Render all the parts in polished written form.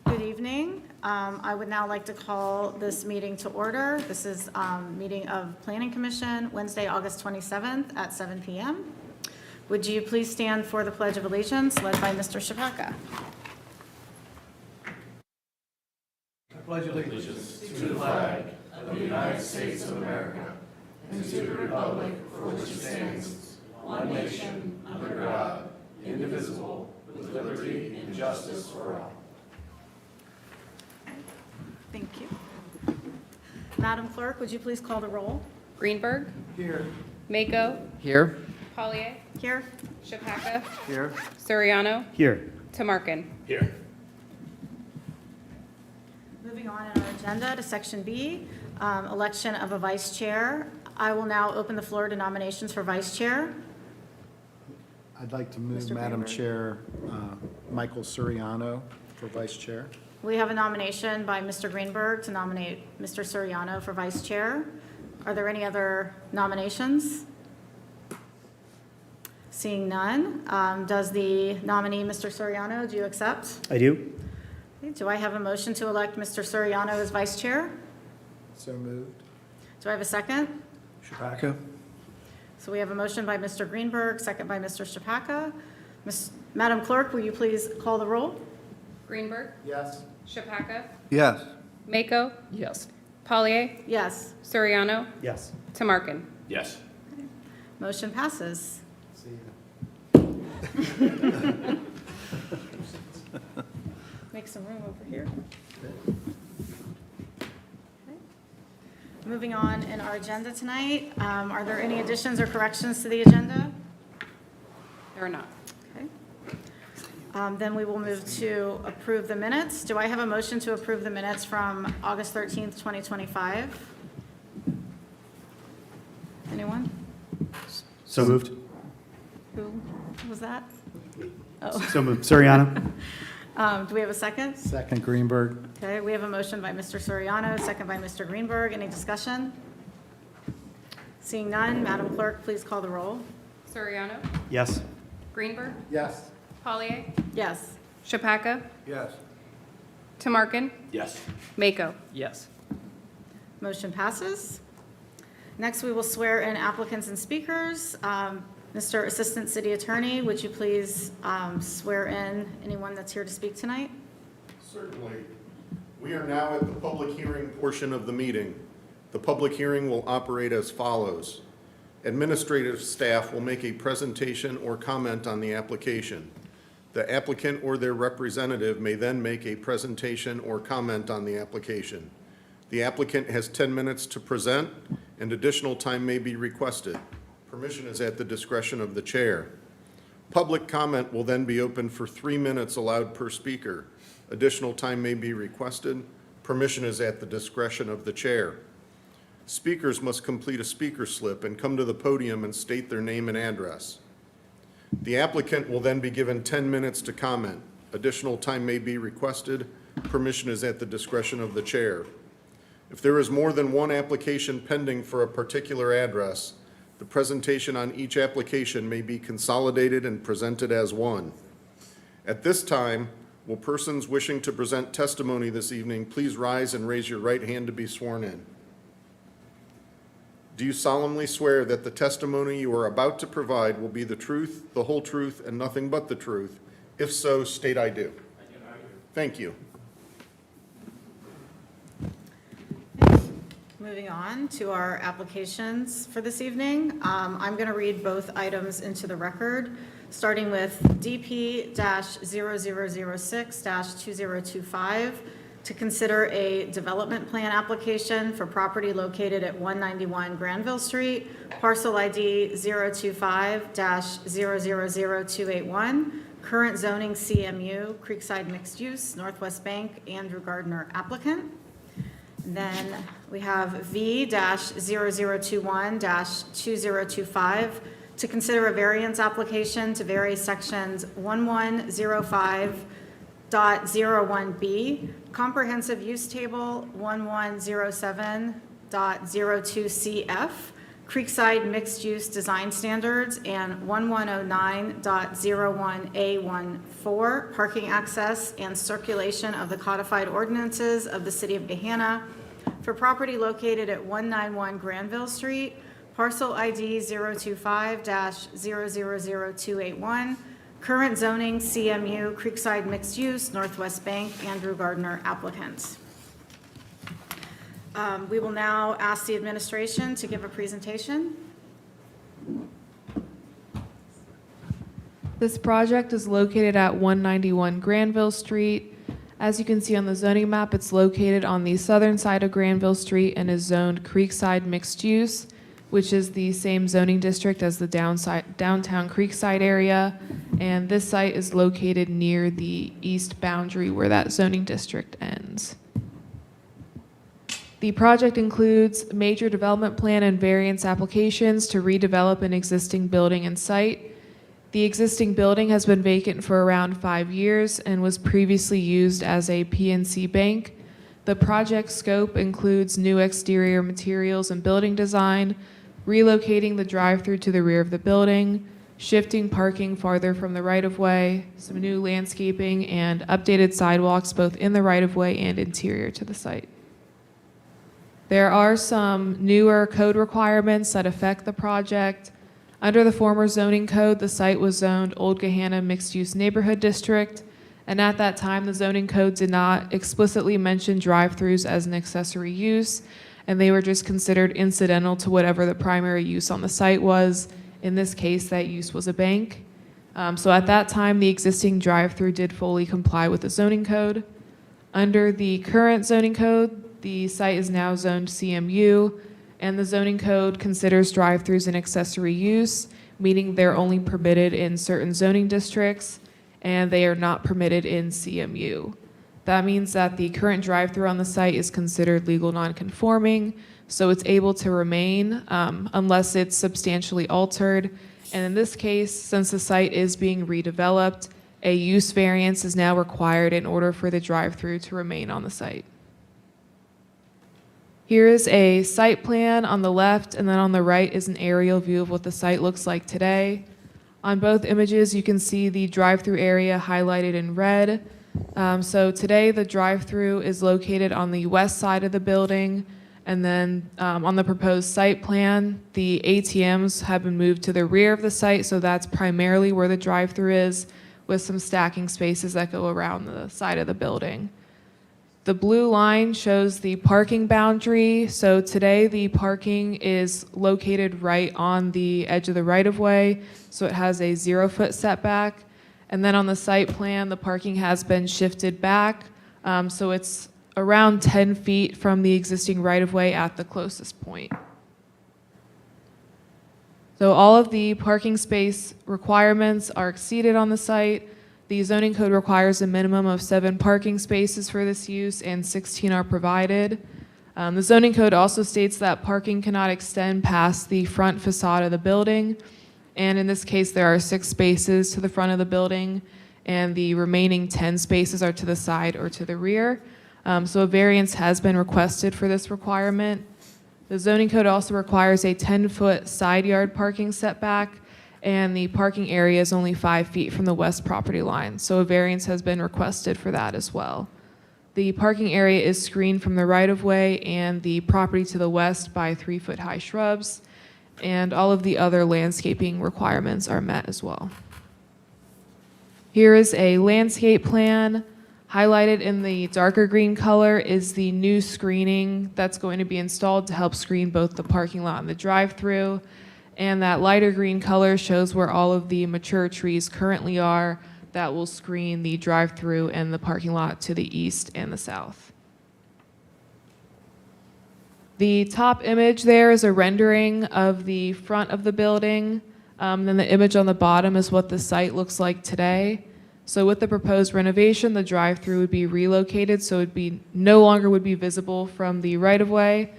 Good evening. I would now like to call this meeting to order. This is meeting of Planning Commission, Wednesday, August 27th at 7 p.m. Would you please stand for the Pledge of Allegiance led by Mr. Shapaka? I pledge allegiance to the flag of the United States of America and to the republic for which it stands, one nation, under God, indivisible, with liberty and justice for all. Thank you. Madam Clerk, would you please call the roll? Greenberg, Here. Mako, Here. Pollier, Here. Shapaka, Here. Suriano, Here. Tamarkin. Here. Moving on in our agenda to Section B, election of a vice chair. I will now open the floor to nominations for vice chair. I'd like to move, Mr. Madam Greenberg. Chair, Michael Suriano for Vice Chair. We have a nomination by Mr. Greenberg to nominate Mr. Suriano for vice chair. Are there any other nominations? Seeing none, does the nominee, Mr. Suriano, do you accept? I do. Okay, do I have a motion to elect Mr. Suriano as vice chair? So moved. Do I have a second? Shapaka. So we have a motion by Mr. Greenberg, second by Mr. Shapaka. Madam Clerk, will you please call the roll? Greenberg, Yes. Shapaka, Yes. Mako, Yes. Pollier, Yes, Suriano, Yes. Tamarkin. Yes. motion passes. See you. Make some room over here. Okay. Moving on in our agenda tonight, are there any additions or corrections to the agenda? There are not. Okay. Then we will move to approve the minutes. Do I have a motion to approve the minutes from August 13th, 2025? Anyone? So moved. Who was that? Oh, So moved. Suriano. do we have a second? Second, Greenberg. Okay, we have a motion by Mr. Suriano, second by Mr. Greenberg. Any discussion? Seeing none, Madam Clerk, please call the roll. Suriano, Yes. Greenberg, Yes. Pollier, Yes. Shapaka, Yes. Tamarkin, Yes. Mako. Yes. Motion passes. Next, we will swear in applicants and speakers. Mr. Assistant City Attorney, would you please swear in anyone that's here to speak tonight? Certainly. We are now at the public hearing portion of the meeting. The public hearing will operate as follows. Administrative staff will make a presentation or comment on the application. The applicant or their representative may then make a presentation or comment on the application. The applicant has 10 minutes to present, and additional time may be requested. Permission is at the discretion of the chair. Public comment will then be open for 3 minutes allowed per speaker. Additional time may be requested. Permission is at the discretion of the chair. Speakers must complete a speaker slip and come to the podium and state their name and address. The applicant will then be given 10 minutes to comment. Additional time may be requested. Permission is at the discretion of the chair. If there is more than one application pending for a particular address, the presentation on each application may be consolidated and presented as one. At this time, will persons wishing to present testimony this evening please rise and raise your right hand to be sworn in? Do you solemnly swear that the testimony you are about to provide will be the truth, the whole truth, and nothing but the truth? If so, state I do. Thank you. Moving on to our applications for this evening. I'm going to read both items into the record, starting with DP-0006-2025 to consider a development plan application for property located at 191 Granville Street, parcel ID 025-000281, current zoning CMU, Creekside Mixed Use, Northwest Bank, Andrew Gardner applicant. Then we have V-0021-2025 to consider a variance application to vary sections 1105.01B, comprehensive use table 1107.02CF, Creekside Mixed-Use Design Standards and 1109.01A14, Parking Access and Circulation of the Codified Ordinances of the City of Gahanna for property located at 191 Granville Street, parcel ID 025-000281, current zoning CMU, Creekside Mixed Use, Northwest Bank, Andrew Gardner applicant. We will now ask the administration to give a presentation. This project is located at 191 Granville Street. As you can see on the zoning map, it's located on the southern side of Granville Street and is zoned Creekside Mixed Use, which is the same zoning district as the downtown Creekside area. And this site is located near the east boundary where that zoning district ends. The project includes major development plan and variance applications to redevelop an existing building and site. The existing building has been vacant for around 5 years and was previously used as a PNC bank. The project scope includes new exterior materials and building design, relocating the drive-through to the rear of the building, shifting parking farther from the right-of-way, some new landscaping, and updated sidewalks both in the right-of-way and interior to the site. There are some newer code requirements that affect the project. Under the former zoning code, the site was zoned Old Gahanna Mixed Use Neighborhood District, and at that time, the zoning code did not explicitly mention drive-throughs as an accessory use, and they were just considered incidental to whatever the primary use on the site was. In this case, that use was a bank. So at that time, the existing drive-through did fully comply with the zoning code. Under the current zoning code, the site is now zoned CMU, and the zoning code considers drive-throughs an accessory use, meaning they're only permitted in certain zoning districts, and they are not permitted in CMU. That means that the current drive-through on the site is considered legal non-conforming, so it's able to remain unless it's substantially altered. And in this case, since the site is being redeveloped, a use variance is now required in order for the drive-through to remain on the site. Here is a site plan on the left, and then on the right is an aerial view of what the site looks like today. On both images, you can see the drive-through area highlighted in red. So today, the drive-through is located on the west side of the building, and then on the proposed site plan, the ATMs have been moved to the rear of the site, so that's primarily where the drive-through is, with some stacking spaces that go around the side of the building. The blue line shows the parking boundary. So today the parking is located right on the edge of the right-of-way, so it has a 0-foot setback. And then on the site plan, the parking has been shifted back, so it's around 10 feet from the existing right-of-way at the closest point. So all of the parking space requirements are exceeded on the site. The zoning code requires a minimum of 7 parking spaces for this use, and 16 are provided. The zoning code also states that parking cannot extend past the front facade of the building, and in this case, there are 6 spaces to the front of the building, and the remaining 10 spaces are to the side or to the rear. So a variance has been requested for this requirement. The zoning code also requires a 10-foot side yard parking setback, and the parking area is only 5 feet from the west property line, so a variance has been requested for that as well. The parking area is screened from the right-of-way and the property to the west by 3-foot-high shrubs, and all of the other landscaping requirements are met as well. Here is a landscape plan. Highlighted in the darker green color is the new screening that's going to be installed to help screen both the parking lot and the drive-through. And that lighter green color shows where all of the mature trees currently are that will screen the drive-through and the parking lot to the east and the south. The top image there is a rendering of the front of the building. Then the image on the bottom is what the site looks like today. So with the proposed renovation, the drive-through would be relocated, so it no longer would be visible from the right-of-way.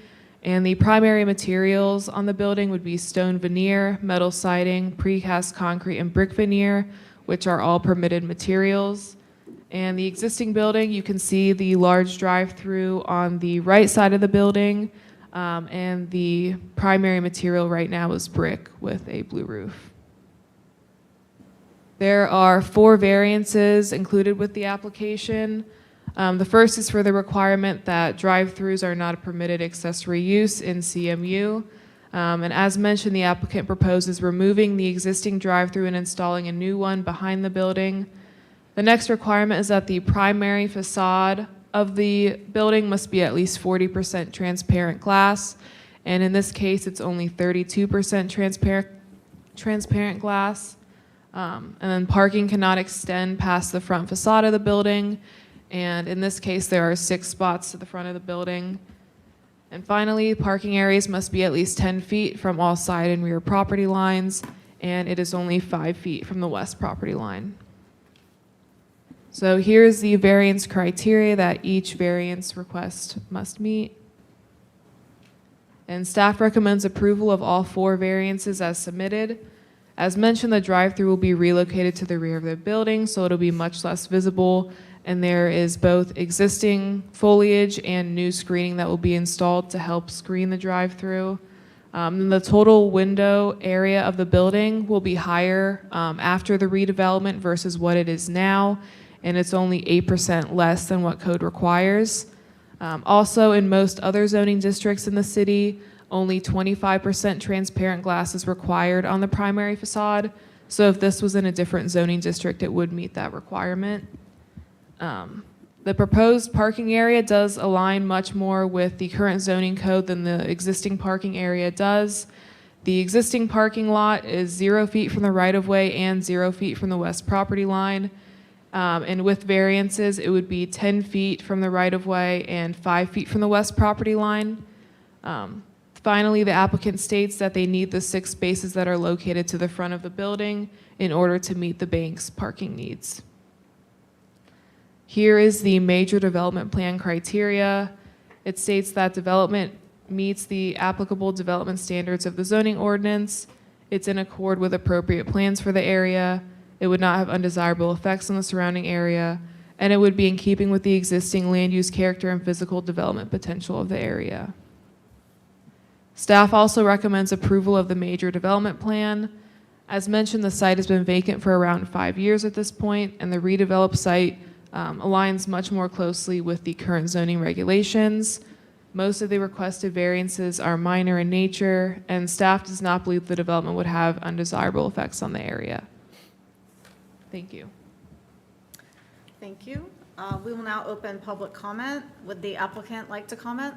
And the primary materials on the building would be stone veneer, metal siding, precast concrete, and brick veneer, which are all permitted materials. And the existing building, you can see the large drive-through on the right side of the building. and the primary material right now is brick with a blue roof. There are 4 variances included with the application. The first is for the requirement that drive-throughs are not a permitted accessory use in CMU. And as mentioned, the applicant proposes removing the existing drive-through and installing a new one behind the building. The next requirement is that the primary facade of the building must be at least 40% transparent glass. And in this case, it's only 32% transparent glass. And then parking cannot extend past the front facade of the building. And in this case, there are 6 spots to the front of the building. And finally, parking areas must be at least 10 feet from all side and rear property lines, and it is only 5 feet from the west property line. So here's the variance criteria that each variance request must meet. And staff recommends approval of all 4 variances as submitted. As mentioned, the drive-through will be relocated to the rear of the building, so it'll be much less visible. And there is both existing foliage and new screening that will be installed to help screen the drive-through. The total window area of the building will be higher after the redevelopment versus what it is now, and it's only 8% less than what code requires. Also, in most other zoning districts in the city, only 25% transparent glass is required on the primary facade. So if this was in a different zoning district, it would meet that requirement. The proposed parking area does align much more with the current zoning code than the existing parking area does. The existing parking lot is 0 feet from the right-of-way and 0 feet from the west property line. And with variances, it would be 10 feet from the right-of-way and 5 feet from the west property line. Finally, the applicant states that they need the 6 spaces that are located to the front of the building in order to meet the bank's parking needs. Here is the major development plan criteria. It states that development meets the applicable development standards of the zoning ordinance. It's in accord with appropriate plans for the area. It would not have undesirable effects on the surrounding area, and it would be in keeping with the existing land use character and physical development potential of the area. Staff also recommends approval of the major development plan. As mentioned, the site has been vacant for around 5 years at this point, and the redeveloped site aligns much more closely with the current zoning regulations. Most of the requested variances are minor in nature, and staff does not believe the development would have undesirable effects on the area. Thank you. Thank you. We will now open public comment. Would the applicant like to comment?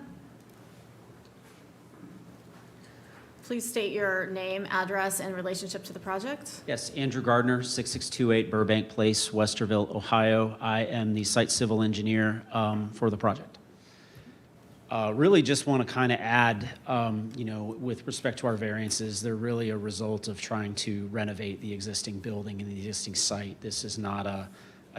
Please state your name, address, and relationship to the project. Yes, Andrew Gardner, 6628 Burbank Place, Westerville, Ohio. I am the site civil engineer for the project. Really just want to kind of add, with respect to our variances, they're really a result of trying to renovate the existing building and the existing site. This is not a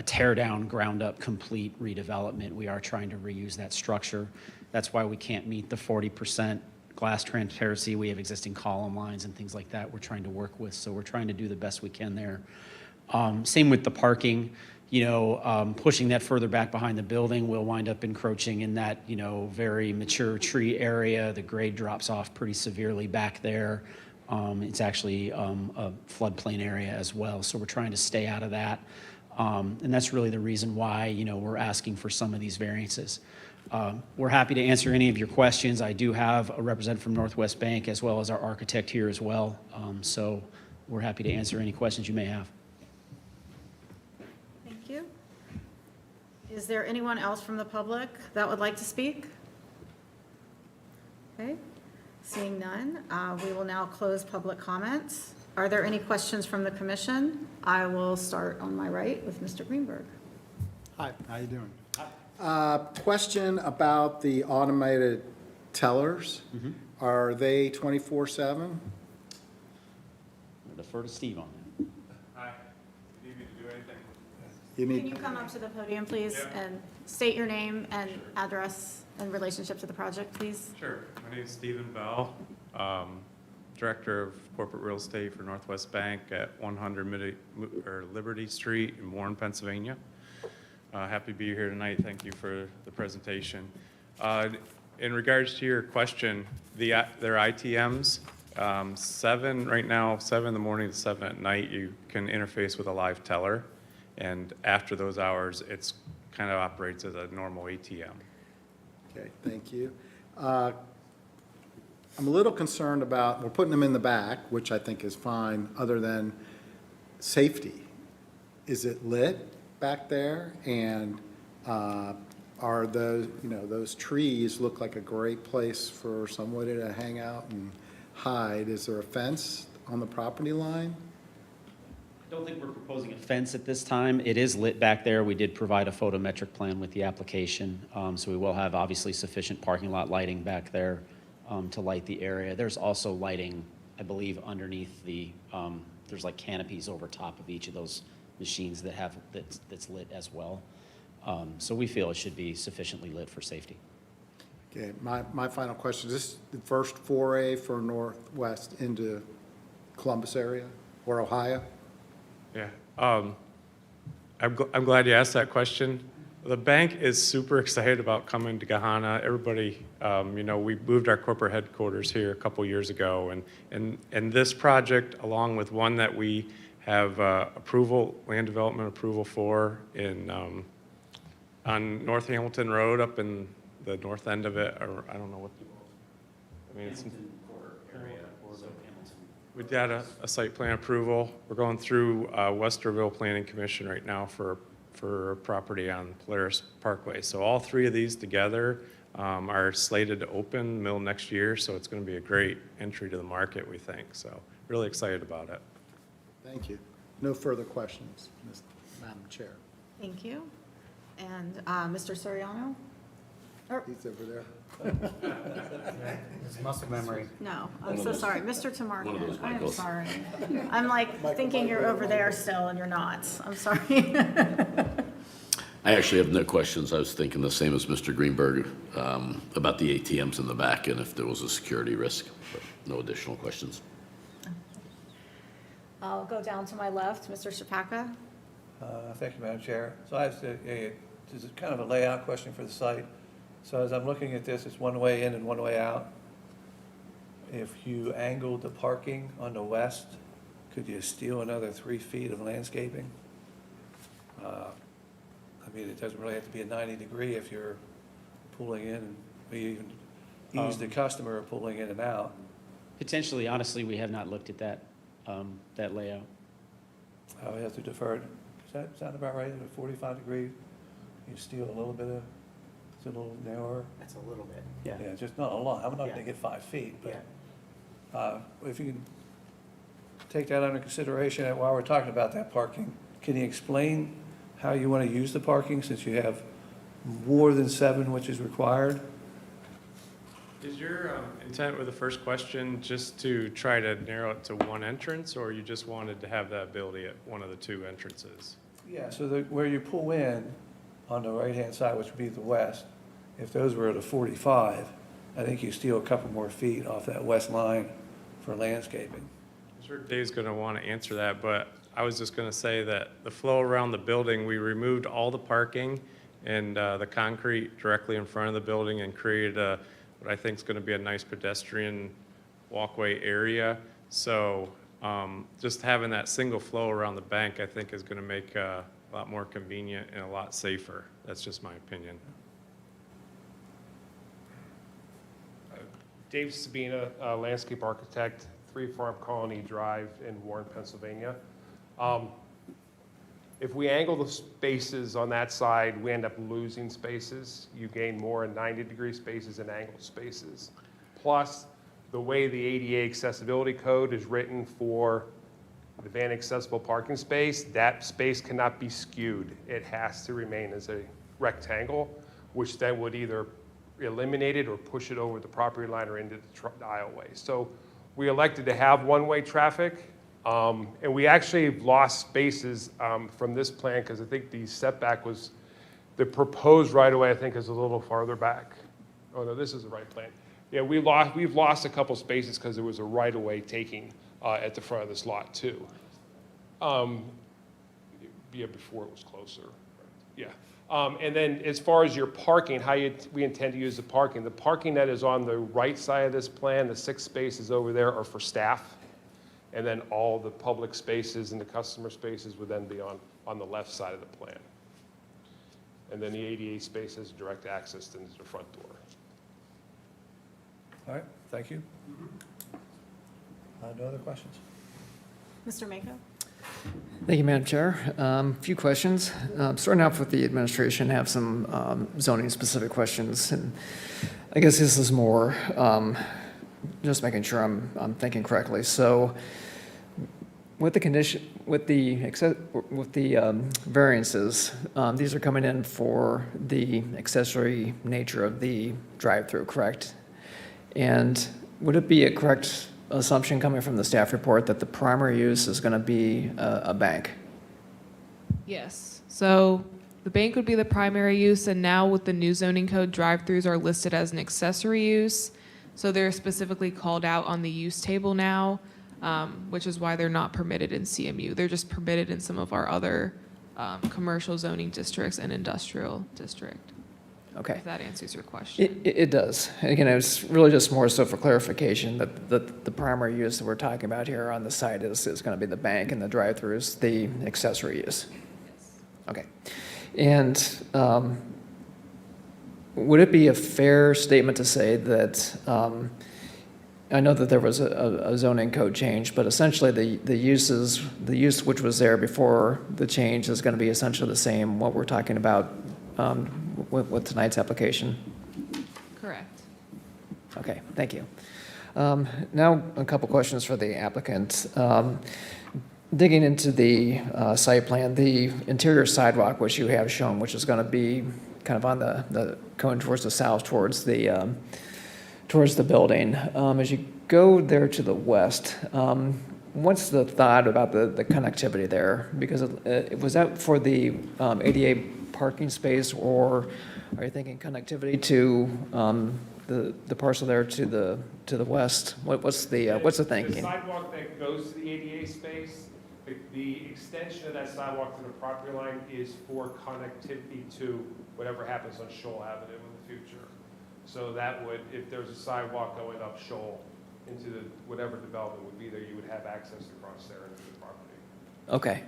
tear down, ground up, complete redevelopment. We are trying to reuse that structure. That's why we can't meet the 40% glass transparency. We have existing column lines and things like that we're trying to work with, so we're trying to do the best we can there. Same with the parking, pushing that further back behind the building, we'll wind up encroaching in that, very mature tree area. The grade drops off pretty severely back there. It's actually a floodplain area as well, so we're trying to stay out of that. And that's really the reason why, we're asking for some of these variances. We're happy to answer any of your questions. I do have a representative from Northwest Bank as well as our architect here as well. So we're happy to answer any questions you may have. Thank you. Is there anyone else from the public that would like to speak? Okay, seeing none, we will now close public comments. Are there any questions from the commission? I will start on my right with Mr. Greenberg. Hi, how you doing? Question about the automated tellers. Are they 24/7? We'll defer to Steve on that. Hi, do you need me to do anything? You Can need, you come up to the podium, please, Yeah. and state your name and address and relationship to the project, please? Sure, my name is Stephen Bell, Director of Corporate Real Estate for Northwest Bank at 100 Liberty Street in Warren, Pennsylvania. Happy to be here tonight. Thank you for the presentation. In regards to your question, their ITMs, 7 right now, 7 in the morning to 7 at night, you can interface with a live teller. And after those hours, it's kind of operates as a normal ATM. Okay, thank you. I'm a little concerned about, we're putting them in the back, which I think is fine, other than safety. Is it lit back there? And are those, those trees look like a great place for somebody to hang out and hide? Is there a fence on the property line? I don't think we're proposing a fence at this time. It is lit back there. We did provide a photometric plan with the application, so we will have obviously sufficient parking lot lighting back there to light the area. There's also lighting, I believe, underneath the, there's like canopies over top of each of those machines that have, that's lit as well. So we feel it should be sufficiently lit for safety. Okay, my final question, is this the first foray for Northwest into Columbus area or Ohio? Yeah. I'm glad you asked that question. The bank is super excited about coming to Gahanna. Everybody, we moved our corporate headquarters here a couple years ago, and this project, along with one that we have land development approval for on North Hamilton Road up in the north end of it, or I don't know what, it's we got a site plan approval. We're going through Westerville Planning Commission right now for a property on Polaris Parkway. So all 3 of these together are slated to open middle next year, so it's going to be a great entry to the market, we think. So really excited about it. Thank you. No further questions, Madam Chair. Thank you. And Mr. Soriano? He's over there. It's muscle memory. No, I'm so sorry. Mr. one of those Tamarkin, I am Michaels. sorry. I'm like thinking you're over there still and you're not. I'm sorry. I actually have no questions. I was thinking the same as Mr. Greenberg about the ATMs in the back and if there was a security risk, but no additional questions. I'll go down to my left, Mr. Shapaka. Thank you, Madam Chair. So I have this is kind of a layout question for the site. So as I'm looking at this, it's one way in and one way out. If you angled the parking on the west, could you steal another 3 feet of landscaping? It doesn't really have to be a 90-degree if you're pulling in, or you even ease the customer pulling in and out. Potentially, honestly, we have not looked at that, that layout. I would have to defer. Does that sound about right? At a 45-degree, you steal a little bit of, it's a little narrower? That's a little bit, yeah. Yeah, just not a lot. I'm not Yeah. gonna get 5 feet, Yeah. but if you can take that under consideration and while we're talking about that parking, can you explain how you want to use the parking since you have more than 7, which is required? Is your intent with the first question just to try to narrow it to one entrance, or you just wanted to have that ability at one of the 2 entrances? Yeah, so where you pull in on the right-hand side, which would be the west, if those were at a 45, I think you steal a couple more feet off that west line for landscaping. I'm sure Dave's going to want to answer that, but I was just going to say that the flow around the building, we removed all the parking and the concrete directly in front of the building and created what I think is going to be a nice pedestrian walkway area. So just having that single flow around the bank, I think, is going to make a lot more convenient and a lot safer. That's just my opinion. Dave Sabina, landscape architect, 3 Farm Colony Drive in Warren, Pennsylvania. If we angle the spaces on that side, we end up losing spaces. You gain more in 90-degree spaces and angled spaces. Plus, the way the ADA accessibility code is written for the van accessible parking space, that space cannot be skewed. It has to remain as a rectangle, which then would either eliminate it or push it over the property line or into the aisleway. So we elected to have one-way traffic. And we actually lost spaces from this plan because I think the setback was, the proposed right-of-way I think is a little farther back. Oh no, this is the right plan. Yeah, we've lost a couple spaces because there was a right-of-way taking at the front of this lot too. Yeah, before it was closer. Yeah. And then as far as your parking, we intend to use the parking that is on the right side of this plan, the 6 spaces over there are for staff. And then all the public spaces and the customer spaces would then be on the left side of the plan. And then the ADA space has direct access into the front door. All right, thank you. No other questions? Mr. Mako? Thank you, Madam Chair. A few questions. Starting off with the administration, I have some zoning-specific questions. And I guess this is more just making sure I'm thinking correctly. So with the condition, with the variances, these are coming in for the accessory nature of the drive-through, correct? And would it be a correct assumption coming from the staff report that the primary use is going to be a bank? Yes. So the bank would be the primary use, and now with the new zoning code, drive-throughs are listed as an accessory use. So they're specifically called out on the use table now, which is why they're not permitted in CMU. They're just permitted in some of our other commercial zoning districts and industrial district. Okay. If that answers your question. It does. Again, it was really just more so for clarification that the primary use that we're talking about here on the site is going to be the bank, and the drive-through is the accessory use. Okay. And would it be a fair statement to say that, I know that there was a zoning code change, but essentially the use which was there before the change is going to be essentially the same, what we're talking about with tonight's application? Correct. Okay, thank you. Now, a couple questions for the applicant. Digging into the site plan, the interior sidewalk, which you have shown, which is going to be kind of on going towards the south, towards the building. As you go there to the west, what's the thought about the connectivity there? Because was that for the ADA parking space, or are you thinking connectivity to the parcel there to the west? What's the thinking? The sidewalk that goes to the ADA space, the extension of that sidewalk to the property line is for connectivity to whatever happens on Shoal Avenue in the future. So that would, if there's a sidewalk going up Shoal into whatever development would be there, you would have access across there into the property. Okay.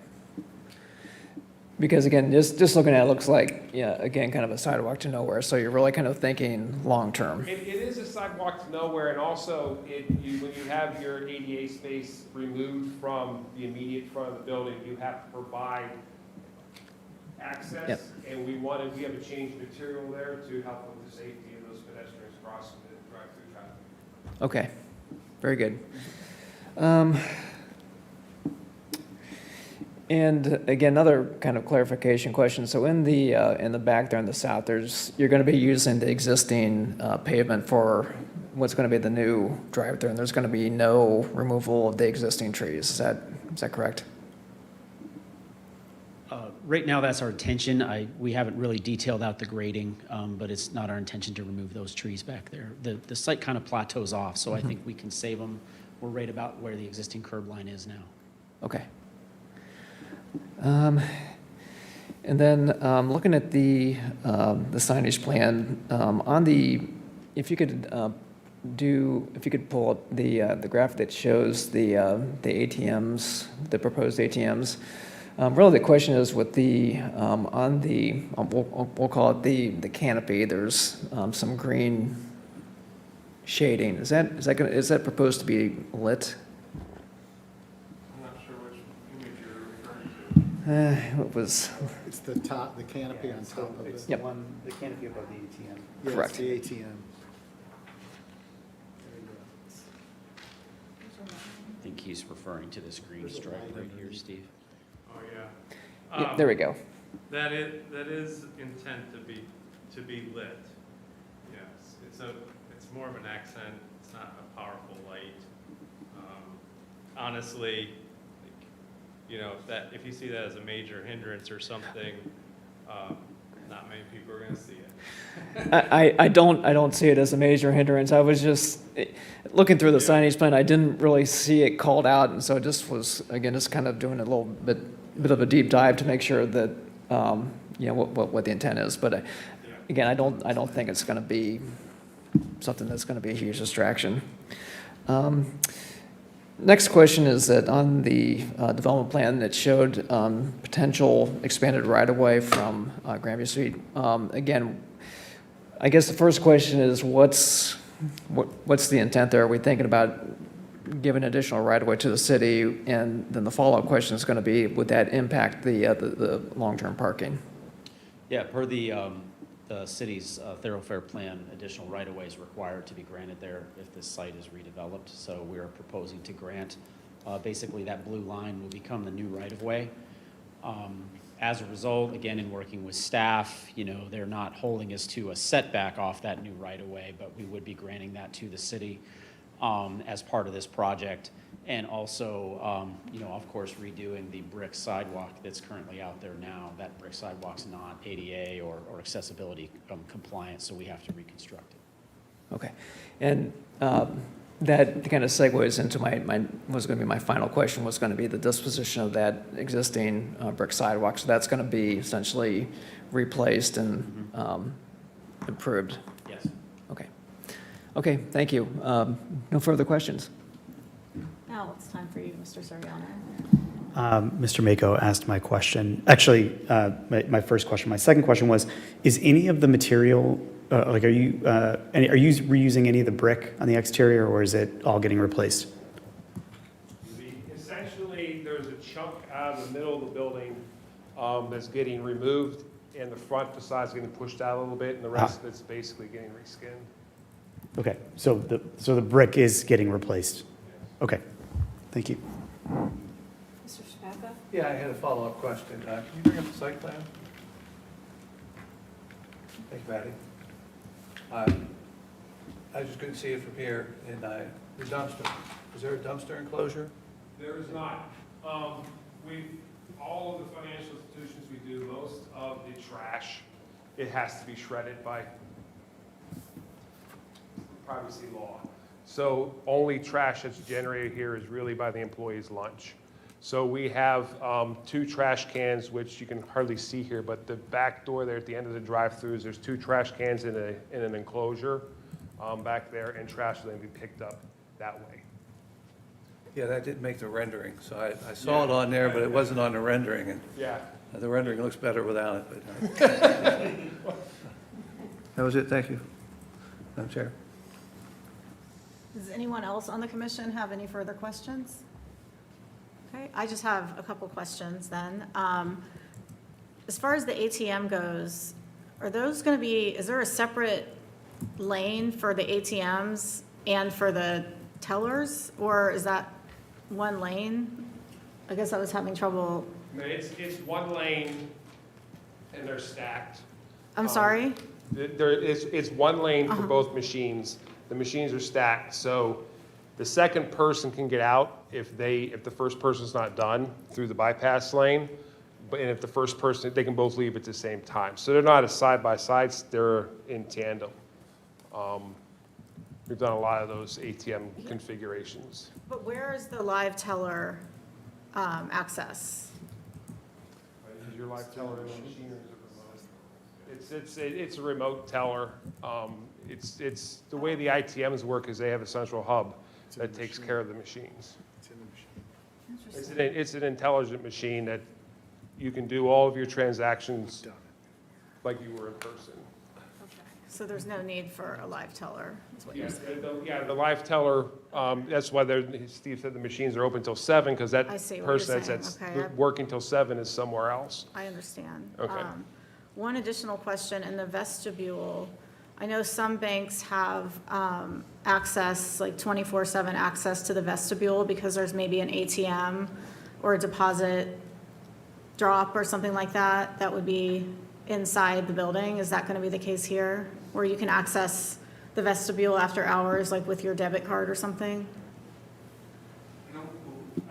Because again, just looking at it, looks like, yeah, again, kind of a sidewalk to nowhere. So you're really kind of thinking long-term. It is a sidewalk to nowhere, and also when you have your ADA space removed from the immediate front of the building, you have to provide access. Yep. And we have a change material there to help with the safety of those pedestrians crossing the drive-through traffic. Okay, very good. And again, another kind of clarification question. So in the back there in the south, you're going to be using the existing pavement for what's going to be the new drive-through, and there's going to be no removal of the existing trees. Is that correct? Right now, that's our intention. We haven't really detailed out the grading, but it's not our intention to remove those trees back there. The site kind of plateaus off, so I think we can save them. We're right about where the existing curb line is now. Okay. And then looking at the signage plan, if you could pull up the graph that shows the ATMs, the proposed ATMs. Really, the question is with we'll call it the canopy. There's some green shading. Is that proposed to be lit? I'm not sure which image you're referring to. It was. It's the top, the canopy on top of it. It's Yep. the canopy above the ATM. Yeah, Correct. it's the ATM. There you go. I think he's referring to this green stripe right here, Steve. Oh, yeah. Yeah, there we go. That is intent to be lit. Yes, it's more of an accent. It's not a powerful light. Honestly, if you see that as a major hindrance or something, not many people are going to see it. I don't see it as a major hindrance. I was just looking through the signage plan. I didn't really see it called out, and so it just was, again, just kind of doing a little bit of a deep dive to make sure that what the intent is. But again, I don't think it's going to be something that's going to be a huge distraction. Next question is that on the development plan, it showed potential expanded right-of-way from Grandview Street. Again, I guess the first question is what's the intent there? Are we thinking about giving additional right-of-way to the city? And then the follow-up question is going to be, would that impact the long-term parking? Yeah, per the city's thoroughfare plan, additional right-of-way is required to be granted there if this site is redeveloped. So we are proposing to grant, basically that blue line will become the new right-of-way. As a result, again, in working with staff, they're not holding us to a setback off that new right-of-way, but we would be granting that to the city as part of this project. And also, of course, redoing the brick sidewalk that's currently out there now. That brick sidewalk's not ADA or accessibility compliant, so we have to reconstruct it. Okay. And that kind of segues into was going to be my final question, was going to be the disposition of that existing brick sidewalk. So that's going to be essentially replaced and improved. Yes. Okay. Okay, thank you. No further questions. Now it's time for you, Mr. Soriano. Mr. Mako asked my question. Actually, my first question. My second question was, is any of the material, are you reusing any of the brick on the exterior, or is it all getting replaced? Essentially, there's a chunk out of the middle of the building that's getting removed, and the front facade's getting pushed out a little bit, and the rest of it's basically getting reskinned. Okay, so the brick is getting replaced. Okay, thank you. Mr. Shapaka? Yeah, I had a follow-up question. Can you bring up the site plan? Thank you, Patty. I just couldn't see it from here, and the dumpster, is there a dumpster enclosure? There is not. All of the financial institutions we do, most of the trash, it has to be shredded by privacy law. So only trash that's generated here is really by the employee's lunch. So we have 2 trash cans, which you can hardly see here, but the back door there at the end of the drive-throughs, there's 2 trash cans in an enclosure back there, and trash will then be picked up that way. Yeah, that didn't make the rendering, so I saw it on there, but it wasn't on the rendering, and Yeah. the rendering looks better without it, but. That was it, thank you, Madam Chair. Does anyone else on the commission have any further questions? Okay, I just have a couple questions then. As far as the ATM goes, are those going to be, is there a separate lane for the ATMs and for the tellers, or is that one lane? I guess I was having trouble. No, it's one lane, and they're stacked. I'm sorry? It's one lane for both machines. The machines are stacked, so the second person can get out if the first person's not done through the bypass lane, and if the first person, they can both leave at the same time. So they're not a side-by-side, they're in tandem. We've done a lot of those ATM configurations. But where is the live teller access? Is your live teller in the machine, or is it remote? It's a remote teller. It's the way the ITMs work is they have a central hub that takes care of the machines. It's an intelligent machine that you can do all of your transactions like you were in person. Okay, so there's no need for a live teller, is what you're saying? The live teller, that's why Steve said the machines are open till 7, because that I see what person you're that's saying. Okay, working till 7 is somewhere else. I understand. Okay. One additional question, in the vestibule, I know some banks have access, like 24/7 access to the vestibule because there's maybe an ATM or a deposit drop or something like that, that would be inside the building. Is that going to be the case here, where you can access the vestibule after hours, like with your debit card or something?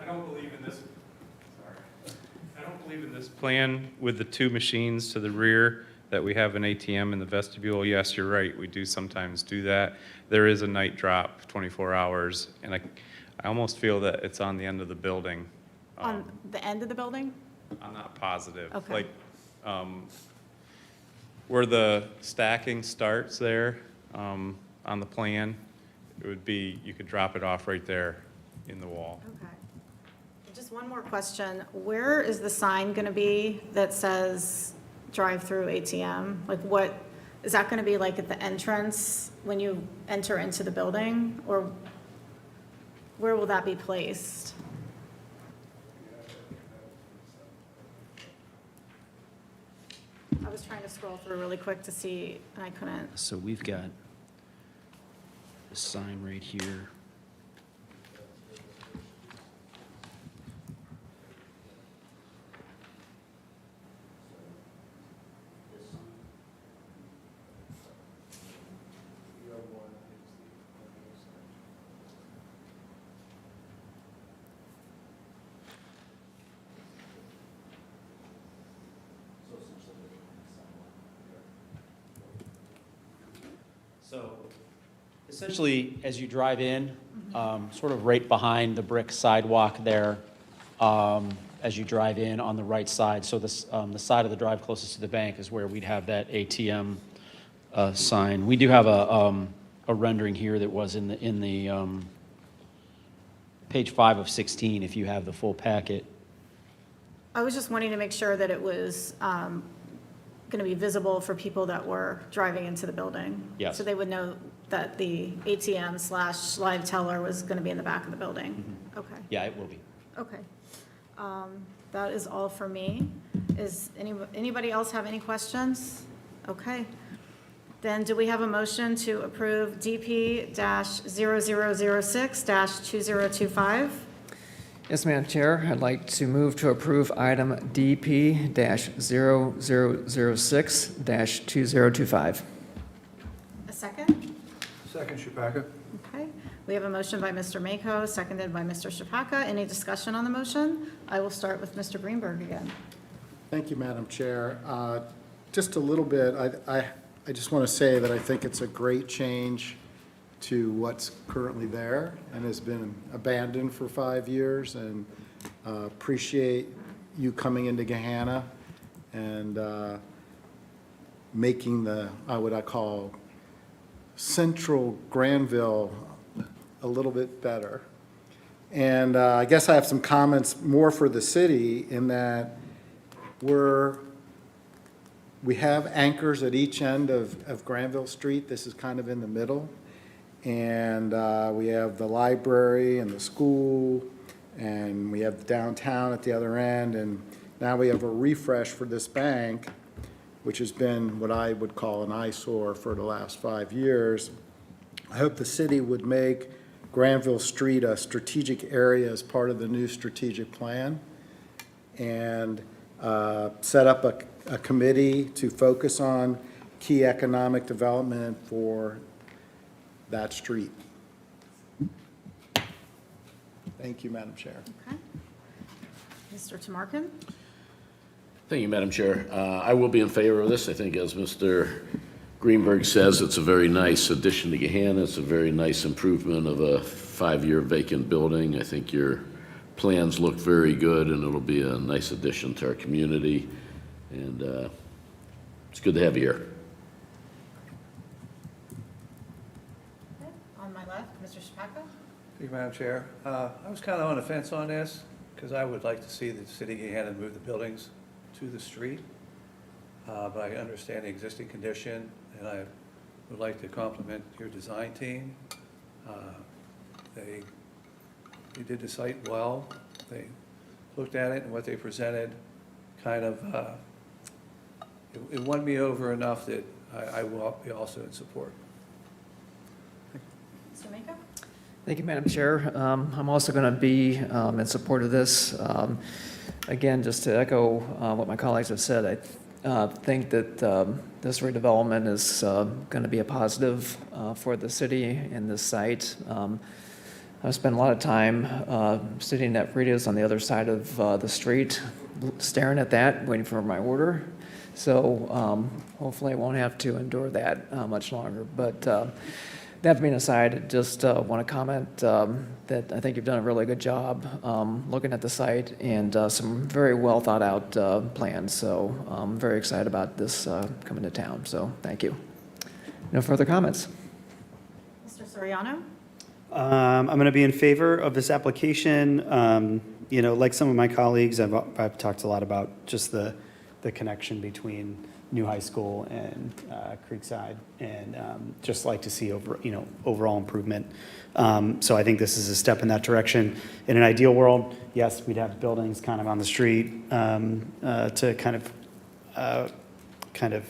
I don't believe in this, I don't believe in this plan with the 2 machines to the rear that we have an ATM in the vestibule. Yes, you're right, we do sometimes do that. There is a night drop, 24 hours, and I almost feel that it's on the end of the building. On the end of the building? I'm not positive. Okay. Like, where the stacking starts there on the plan, it would be, you could drop it off right there in the wall. Okay. Just one more question. Where is the sign going to be that says drive-through ATM? Like what, is that going to be like at the entrance when you enter into the building? Or where will that be placed? I was trying to scroll through really quick to see, and I couldn't. So we've got the sign right here. So essentially, as you drive in, sort of right behind the brick sidewalk there, as you drive in on the right side, so this, the side of the drive closest to the bank is where we'd have that ATM sign. We do have a rendering here that was in the page 5 of 16, if you have the full packet. I was just wanting to make sure that it was going to be visible for people that were driving into the building. Yes. So they would know that the ATM/live teller was going to be in the back of the building. Okay, Yeah, it will be. okay. That is all for me. Is anybody else have any questions? Okay. Then do we have a motion to approve DP-0006-2025? Yes, Madam Chair, I'd like to move to approve item DP-0006-2025. A second? Second, Chewbacca. Okay, we have a motion by Mr. Mako, seconded by Mr. Chapaka. Any discussion on the motion? I will start with Mr. Greenberg again. Thank you, Madam Chair. Just a little bit, I just want to say that I think it's a great change to what's currently there and has been abandoned for 5 years, and appreciate you coming into Gahanna and making the, what I call central Granville a little bit better. And I guess I have some comments more for the city in that we have anchors at each end of Granville Street. This is kind of in the middle. And we have the library and the school, and we have the downtown at the other end, and now we have a refresh for this bank, which has been what I would call an eyesore for the last 5 years. I hope the city would make Granville Street a strategic area as part of the new strategic plan, and set up a committee to focus on key economic development for that street. Thank you, Madam Chair. Okay. Mr. Tamarkin? Thank you, Madam Chair. I will be in favor of this. I think, as Mr. Greenberg says, it's a very nice addition to Gahanna. It's a very nice improvement of a 5-year vacant building. I think your plans look very good, and it'll be a nice addition to our community. And it's good to have you here. On my left, Mr. Chapaka? Thank you, Madam Chair. I was kind of on the fence on this, because I would like to see the city of Gahanna move the buildings to the street. But I understand the existing condition, and I would like to compliment your design team. They did the site well. They looked at it, and what they presented kind of, it won me over enough that I will be also in support. Mr. Mako? Thank you, Madam Chair. I'm also going to be in support of this. Again, just to echo what my colleagues have said, I think that this redevelopment is going to be a positive for the city and this site. I've spent a lot of time sitting at Rita's on the other side of the street, staring at that, waiting for my order. So hopefully I won't have to endure that much longer. But That being aside, just want to comment that I think you've done a really good job looking at the site and some very well thought out plans. So I'm very excited about this coming to town. So thank you. No further comments. Mr. Soriano? I'm going to be in favor of this application. You know, like some of my colleagues, I've talked a lot about just the connection between New High School and Creekside, and just like to see overall improvement. So I think this is a step in that direction. In an ideal world, yes, we'd have buildings kind of on the street to kind of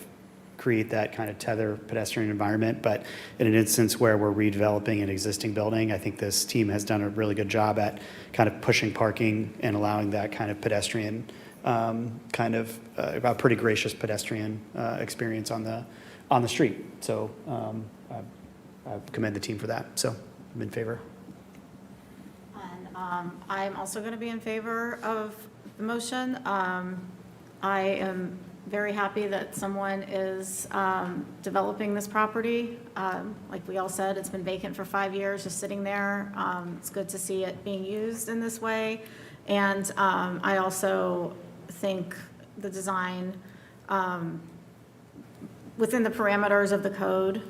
create that kind of tether pedestrian environment. But in an instance where we're redeveloping an existing building, I think this team has done a really good job at kind of pushing parking and allowing that kind of pedestrian, a pretty gracious pedestrian experience on the street. So I commend the team for that. So I'm in favor. And I'm also going to be in favor of the motion. I am very happy that someone is developing this property. Like we all said, it's been vacant for 5 years, just sitting there. It's good to see it being used in this way. And I also think the design, within the parameters of the code,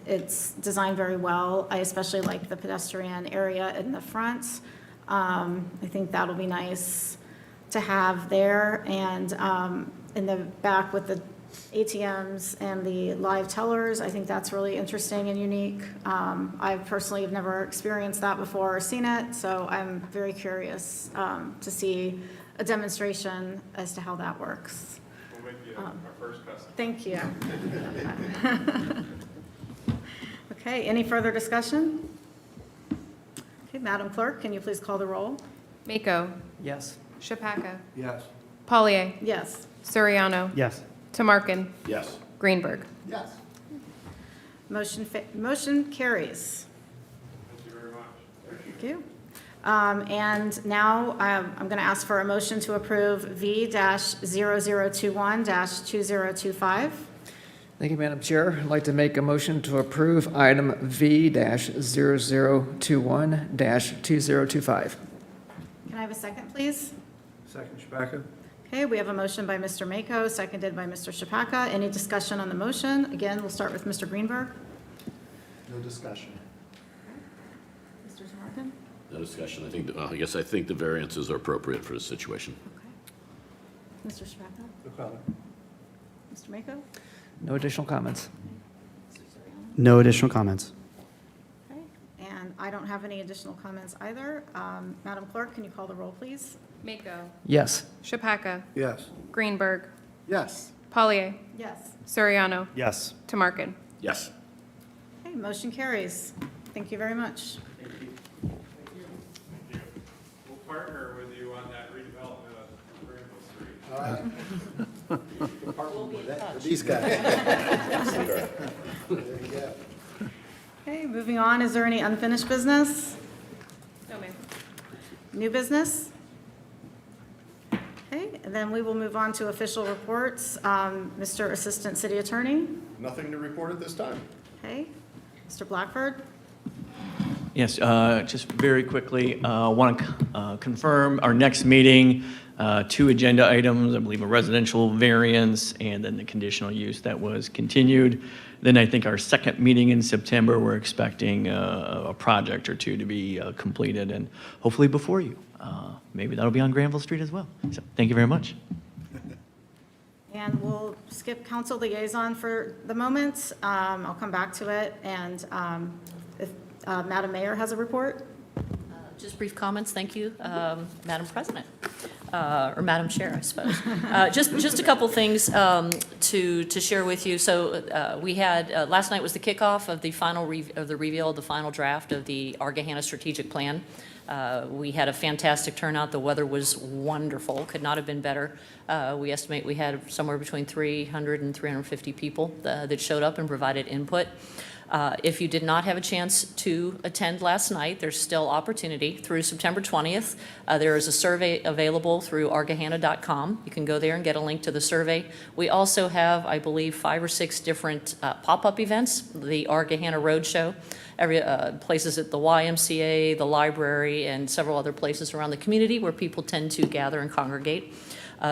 it's designed very well. I especially like the pedestrian area in the front. I think that'll be nice to have there. And in the back with the ATMs and the live tellers, I think that's really interesting and unique. I personally have never experienced that before or seen it, so I'm very curious to see a demonstration as to how that works. We'll make you our first customer. Thank you. Okay, any further discussion? Okay, Madam Clerk, can you please call the roll? Mako. Yes. Chapaca. Yes. Pollyea. Yes. Suriano. Yes. Tamarkin. Yes. Greenberg. Yes. Motion carries. Thank you very much. Thank you. And now I'm going to ask for a motion to approve V-0021-2025. Thank you, Madam Chair. I'd like to make a motion to approve item V-0021-2025. Can I have a second, please? Second, Shabaka? Okay, we have a motion by Mr. Mako, seconded by Mr. Chapaca. Any discussion on the motion? Again, we'll start with Mr. Greenberg. No discussion. Mr. Tamarkin? No discussion. I think the variances are appropriate for this situation. Okay. Mr. Chapaca? No comment. Mr. Mako? No additional comments. Mr. Soriano? No additional comments. Okay, and I don't have any additional comments either. Madam Clerk, can you call the roll, please? Mako. Yes. Chapaca. Yes. Greenberg. Yes. Pollyea. Yes. Suriano. Yes. Tamarkin. Yes. Okay, motion carries. Thank you very much. We'll partner with you on that redevelopment of Granville Street. All right. These guys. There you go. Okay, moving on. Is there any unfinished business? No, ma'am. New business? Okay, and then we will move on to official reports. Mr. Assistant City Attorney? Nothing to report at this time. Okay. Mr. Blackford? Yes, just very quickly, want to confirm our next meeting, 2 agenda items, I believe a residential variance and then the conditional use that was continued. Then I think our second meeting in September, we're expecting a project or 2 to be completed and hopefully before you. Maybe that'll be on Granville Street as well. So thank you very much. And we'll skip council liaison for the moment. I'll come back to it. And if Madam Mayor has a report? Just brief comments, thank you, Madam President, or Madam Chair, I suppose. Just a couple things to share with you. So we had, last night was the kickoff of the final reveal of the final draft of our Gahanna strategic plan. We had a fantastic turnout. The weather was wonderful, could not have been better. We estimate we had somewhere between 300 and 350 people that showed up and provided input. If you did not have a chance to attend last night, there's still opportunity through September 20th. There is a survey available through gahanna.com. You can go there and get a link to the survey. We also have, I believe, 5 or 6 different pop-up events. The Gahanna Roadshow, places at the YMCA, the library, and several other places around the community where people tend to gather and congregate.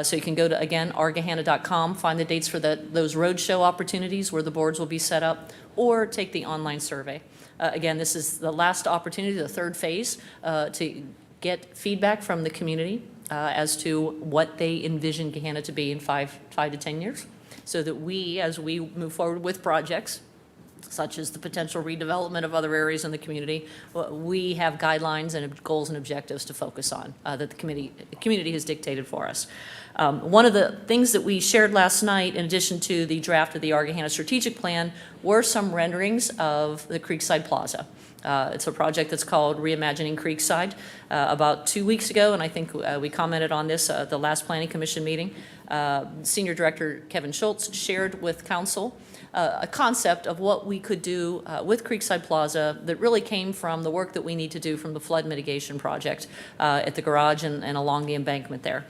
So you can go to, again, gahanna.com, find the dates for those roadshow opportunities where the boards will be set up, or take the online survey. Again, this is the last opportunity, the third phase, to get feedback from the community as to what they envision Gahanna to be in 5 to 10 years, so that we, as we move forward with projects, such as the potential redevelopment of other areas in the community, we have guidelines and goals and objectives to focus on that the community has dictated for us. One of the things that we shared last night, in addition to the draft of the Gahanna strategic plan, were some renderings of the Creekside Plaza. It's a project that's called Reimagining Creekside. About 2 weeks ago, and I think we commented on this at the last Planning Commission meeting, Senior Director Kevin Schultz shared with Council a concept of what we could do with Creekside Plaza that really came from the work that we need to do from the flood mitigation project at the garage and along the embankment there.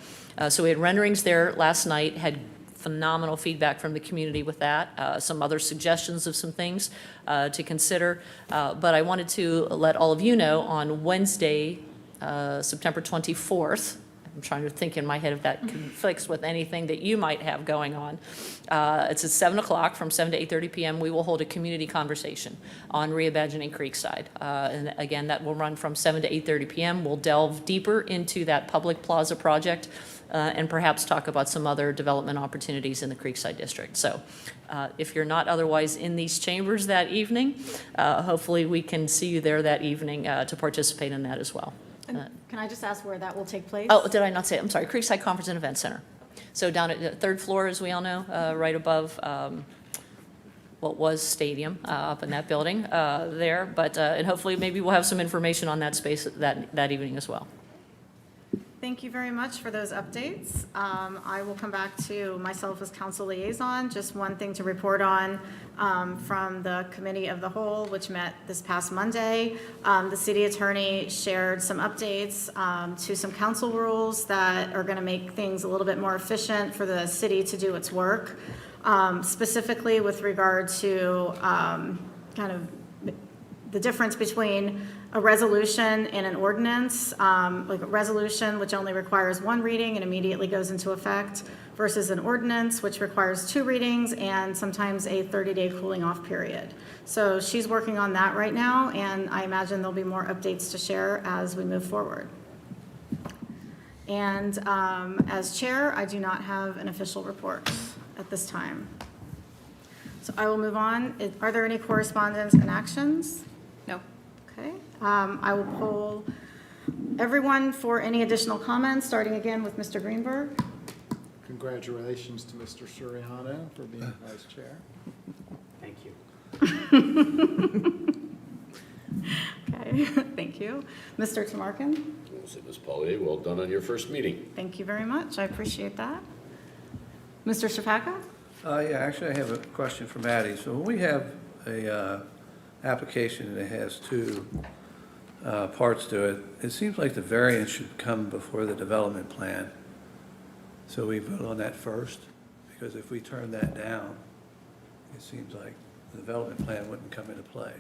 So we had renderings there last night, had phenomenal feedback from the community with that, some other suggestions of some things to consider. But I wanted to let all of you know on Wednesday, September 24th, I'm trying to think in my head if that conflicts with anything that you might have going on. It's at 7 o'clock, from 7 to 8:30 p.m. We will hold a community conversation on reimagining Creekside. And again, that will run from 7 to 8:30 p.m. We'll delve deeper into that public plaza project and perhaps talk about some other development opportunities in the Creekside district. So if you're not otherwise in these chambers that evening, hopefully we can see you there that evening to participate in that as well. And can I just ask where that will take place? Oh, did I not say it? I'm sorry, Creekside Conference and Event Center. So down at the 3rd floor, as we all know, right above what was Stadium, up in that building there. But, and hopefully maybe we'll have some information on that space that evening as well. Thank you very much for those updates. I will come back to myself as council liaison. Just one thing to report on from the Committee of the Whole, which met this past Monday. The city attorney shared some updates to some council rules that are going to make things a little bit more efficient for the city to do its work, specifically with regard to kind of the difference between a resolution and an ordinance, like a resolution which only requires 1 reading and immediately goes into effect, versus an ordinance which requires 2 readings and sometimes a 30-day cooling off period. So she's working on that right now, and I imagine there'll be more updates to share as we move forward. And as chair, I do not have an official report at this time. So I will move on. Are there any correspondence and actions? No. Okay. I will poll everyone for any additional comments, starting again with Mr. Greenberg. Congratulations to Mr. Suriano for being vice chair. Thank you. Okay, thank you. Mr. Tamarkin? Ms. Polly, well done on your first meeting. Thank you very much. I appreciate that. Mr. Shapaka? Yeah, actually, I have a question for Maddie. So when we have a application that has 2 parts to it, it seems like the variance should come before the development plan. So we vote on that first, because if we turn that down, it seems like the development plan wouldn't come into play.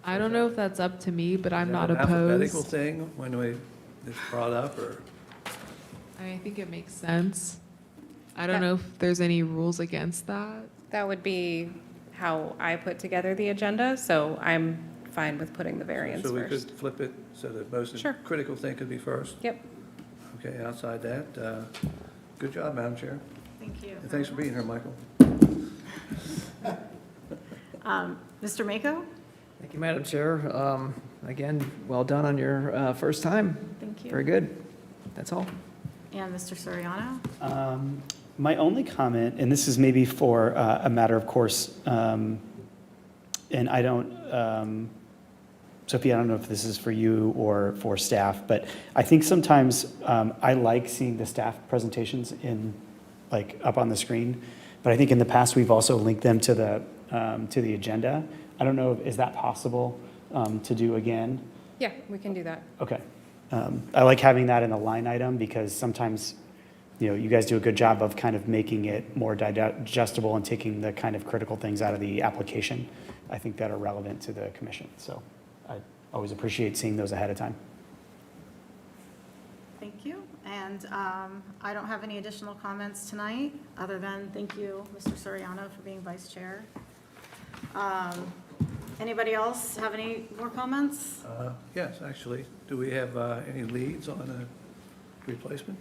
I don't know if that's up to me, but I'm not Is that an alphabetical opposed. thing when it's brought up, or? I mean, I think it makes sense. I don't know if there's any rules against that. That would be how I put together the agenda, so I'm fine with putting the variance So we first. could flip it so the most Sure. critical thing could be first? Yep. Okay, outside that, good job, Madam Chair. Thank you. And thanks for being here, Michael. Mr. Mako? Thank you, Madam Chair. Again, well done on your first time. Thank you. Very good. That's all. And Mr. Suriano? My only comment, and this is maybe for a matter of course, and I don't, Sophie, I don't know if this is for you or for staff, but I think sometimes I like seeing the staff presentations in, like, up on the screen. But I think in the past, we've also linked them to the to the agenda. I don't know, is that possible to do again? Yeah, we can do that. Okay. I like having that in a line item because sometimes, you guys do a good job of kind of making it more digestible and taking the kind of critical things out of the application, I think that are relevant to the commission. So I always appreciate seeing those ahead of time. Thank you. And I don't have any additional comments tonight, other than thank you, Mr. Soriano, for being vice chair. Anybody else have any more comments? Yes, actually. Do we have any leads on a replacement?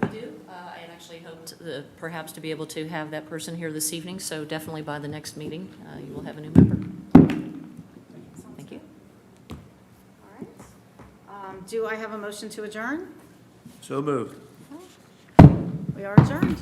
We do. I had actually hoped perhaps to be able to have that person here this evening, so definitely by the next meeting, you will have a new member. Thank you. All right. Do I have a motion to adjourn? So moved. We are adjourned.